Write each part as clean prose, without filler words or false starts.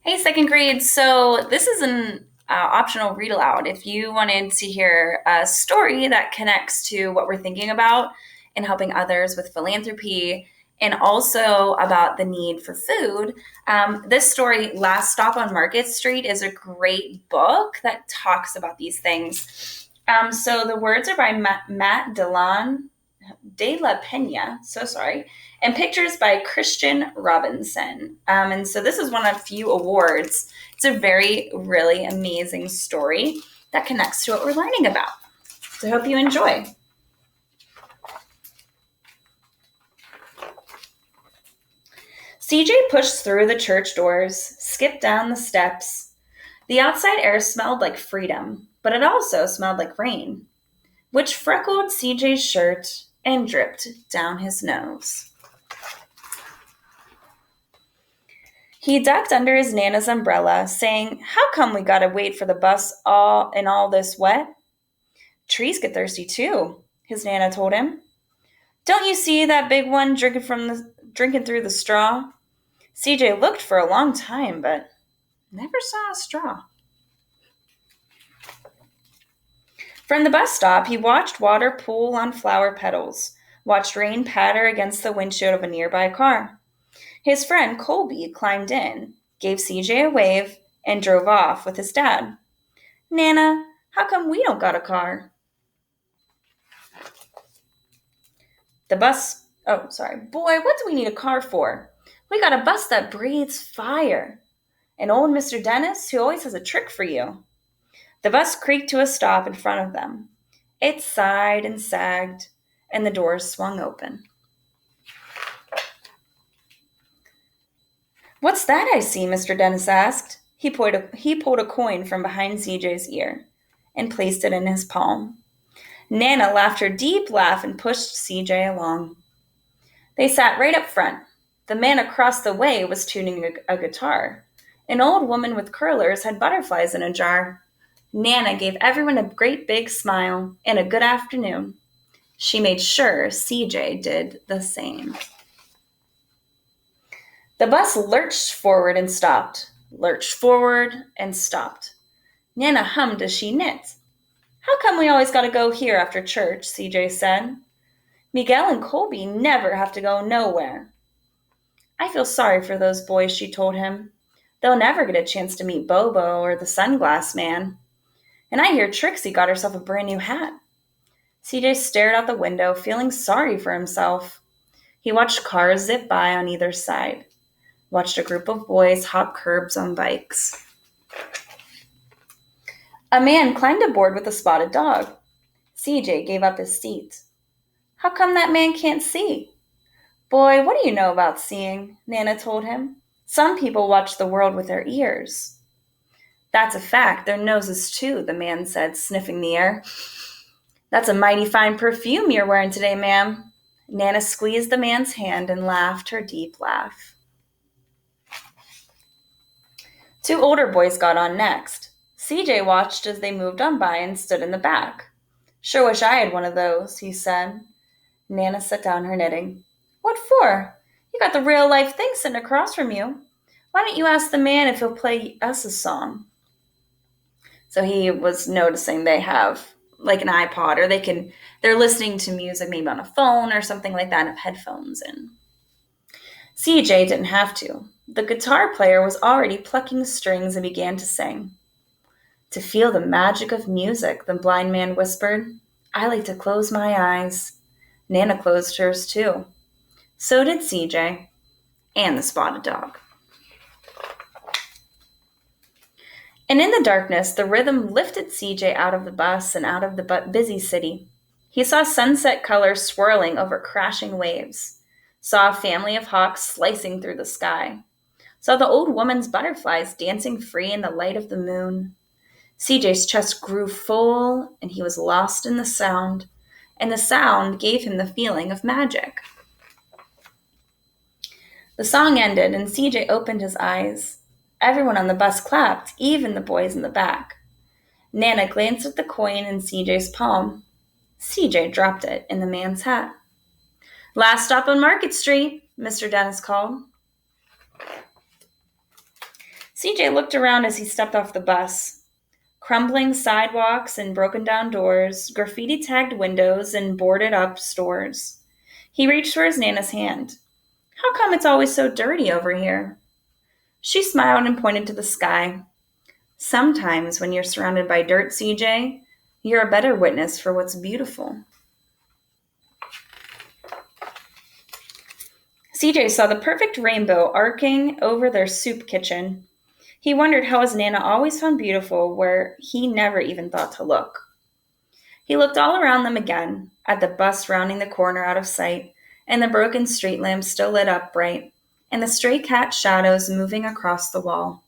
Hey, second grade. So this is an optional read aloud. If you wanted to hear a story that connects to what we're thinking about and helping others with philanthropy, and also about the need for food, this story, Last Stop on Market Street, is a great book that talks about these things. So the words are by Matt De La Pena, so sorry, and pictures by Christian Robinson. And so this is one of a few awards. It's a really amazing story that connects to what we're learning about. So I hope you enjoy. CJ pushed through the church doors, skipped down the steps. The outside air smelled like freedom, but it also smelled like rain, which freckled CJ's shirt and dripped down his nose. He ducked under his Nana's umbrella, saying, "How come we gotta wait for the bus all this wet?" "Trees get thirsty too," his Nana told him. "Don't you see that big one drinking through the straw?" CJ looked for a long time, but never saw a straw. From the bus stop, he watched water pool on flower petals, watched rain patter against the windshield of a nearby car. His friend Colby climbed in, gave CJ a wave, and drove off with his dad. "Nana, how come we don't got a car?" Boy, what do we need a car for? We got a bus that breathes fire. And old Mr. Dennis, who always has a trick for you." The bus creaked to a stop in front of them. It sighed and sagged, and the doors swung open. "What's that I see?" Mr. Dennis asked. He pulled a coin from behind CJ's ear and placed it in his palm. Nana laughed her deep laugh and pushed CJ along. They sat right up front. The man across the way was tuning a guitar. An old woman with curlers had butterflies in a jar. Nana gave everyone a great big smile and a good afternoon. She made sure CJ did the same. The bus lurched forward and stopped, lurched forward and stopped. Nana hummed as she knit. "How come we always gotta go here after church?" CJ said. "Miguel and Colby never have to go nowhere." "I feel sorry for those boys," she told him. "They'll never get a chance to meet Bobo or the sunglass man. And I hear Trixie got herself a brand new hat." CJ stared out the window, feeling sorry for himself. He watched cars zip by on either side, watched a group of boys hop curbs on bikes. A man climbed aboard with a spotted dog. CJ gave up his seat. "How come that man can't see?" "Boy, what do you know about seeing?" Nana told him. "Some people watch the world with their ears." "That's a fact, their noses too," the man said, sniffing the air. "That's a mighty fine perfume you're wearing today, ma'am." Nana squeezed the man's hand and laughed her deep laugh. Two older boys got on next. CJ watched as they moved on by and stood in the back. "Sure wish I had one of those," he said. Nana set down her knitting. "What for? You got the real-life thing sitting across from you. Why don't you ask the man if he'll play us a song?" So he was noticing they have like an iPod, or they're listening to music maybe on a phone or something like that, and have headphones in. CJ didn't have to. The guitar player was already plucking strings and began to sing. "To feel the magic of music," the blind man whispered. "I like to close my eyes." Nana closed hers too. So did CJ and the spotted dog. And in the darkness, the rhythm lifted CJ out of the bus and out of the busy city. He saw sunset colors swirling over crashing waves, saw a family of hawks slicing through the sky, saw the old woman's butterflies dancing free in the light of the moon. CJ's chest grew full, and he was lost in the sound, and the sound gave him the feeling of magic. The song ended, and CJ opened his eyes. Everyone on the bus clapped, even the boys in the back. Nana glanced at the coin in CJ's palm. CJ dropped it in the man's hat. "Last stop on Market Street," Mr. Dennis called. CJ looked around as he stepped off the bus. Crumbling sidewalks and broken down doors, graffiti tagged windows, and boarded up stores. He reached for his Nana's hand. How come it's always so dirty over here? She smiled and pointed to the sky. Sometimes when you're surrounded by dirt, CJ, you're a better witness for what's beautiful. CJ saw the perfect rainbow arcing over their soup kitchen. He wondered how his Nana always found beautiful where he never even thought to look. He looked all around them again, at the bus rounding the corner out of sight, and the broken street lamps still lit up bright, and the stray cat shadows moving across the wall.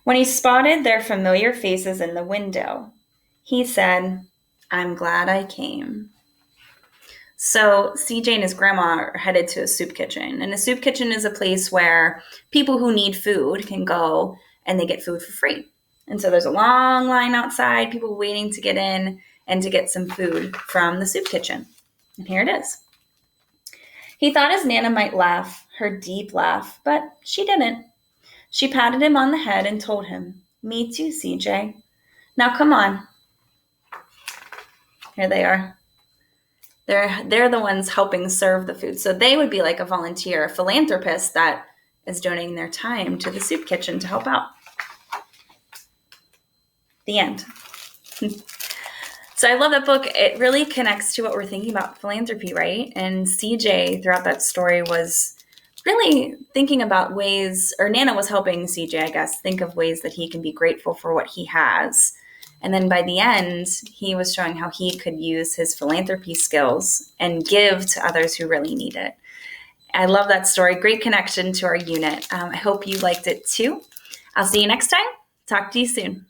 When he spotted their familiar faces in the window, he said, I'm glad I came. So CJ and his grandma are headed to a soup kitchen. And a soup kitchen is a place where people who need food can go and they get food for free. And so there's a long line outside, people waiting to get in and to get some food from the soup kitchen. And here it is. He thought his Nana might laugh, her deep laugh, but she didn't. She patted him on the head and told him, Me too, CJ. Now come on. Here they are. They're the ones helping serve the food. So they would be like a volunteer, a philanthropist that is donating their time to the soup kitchen to help out. The end. So I love that book. It really connects to what we're thinking about philanthropy, right? And CJ throughout that story was really thinking about ways, or Nana was helping CJ, I guess, think of ways that he can be grateful for what he has. And then by the end, he was showing how he could use his philanthropy skills and give to others who really need it. I love that story. Great connection to our unit. I hope you liked it too. I'll see you next time. Talk to you soon.